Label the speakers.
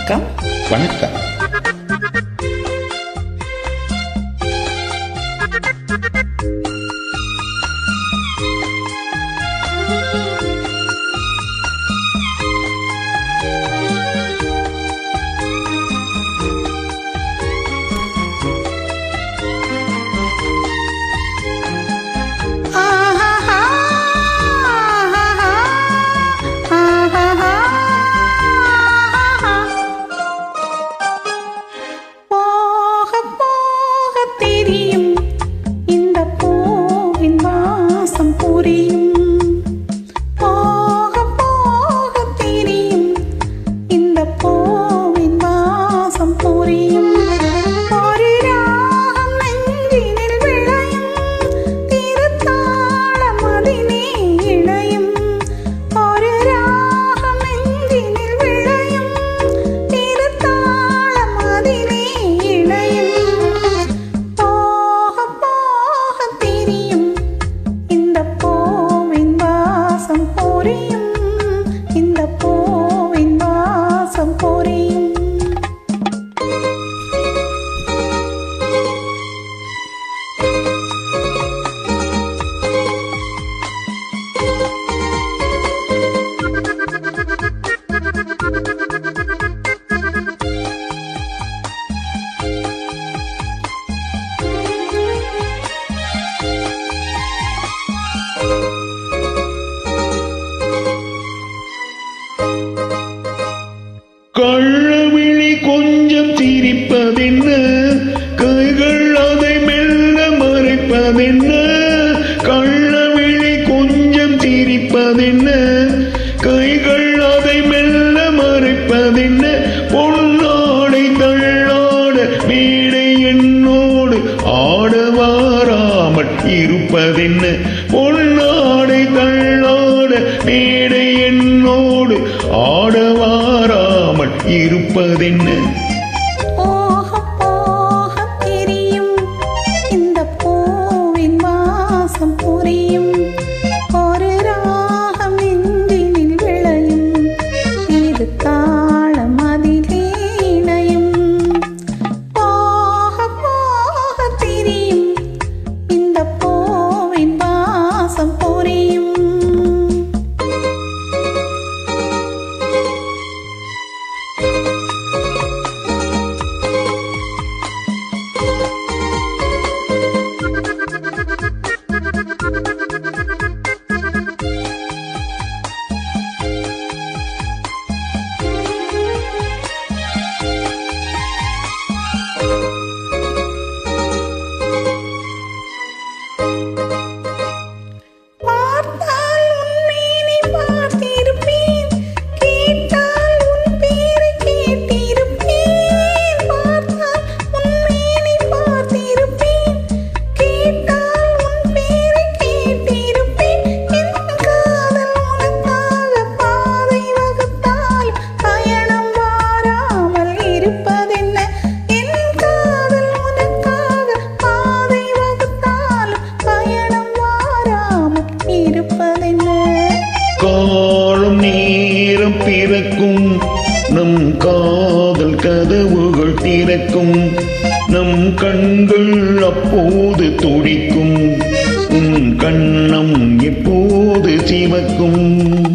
Speaker 1: வணக்கம்.
Speaker 2: வணக்கம்.
Speaker 3: கள்ளவிழி கொஞ்சம் சிரிப்பதென்ன, கைகள் அதை மெல்ல மறைப்பதென்ன. கள்ளவிழி கொஞ்சம் சிரிப்பதென்ன, கைகள் அதை மெல்ல மறைப்பதென்ன. பொன்னாடை தள்ளாட மேடை என்னோடு ஆட வாராமல் இருப்பதென்ன. பொன்னாடை தள்ளாட மேடை என்னோடு ஆட வாராமல் இருப்பதென்ன. காலம் நேரம் பிறக்கும், நம் காதல் கதவுகள் திறக்கும். நம் கண்கள் அப்போது துடிக்கும், உன் கண்ணம் எப்போது சிவக்கும்.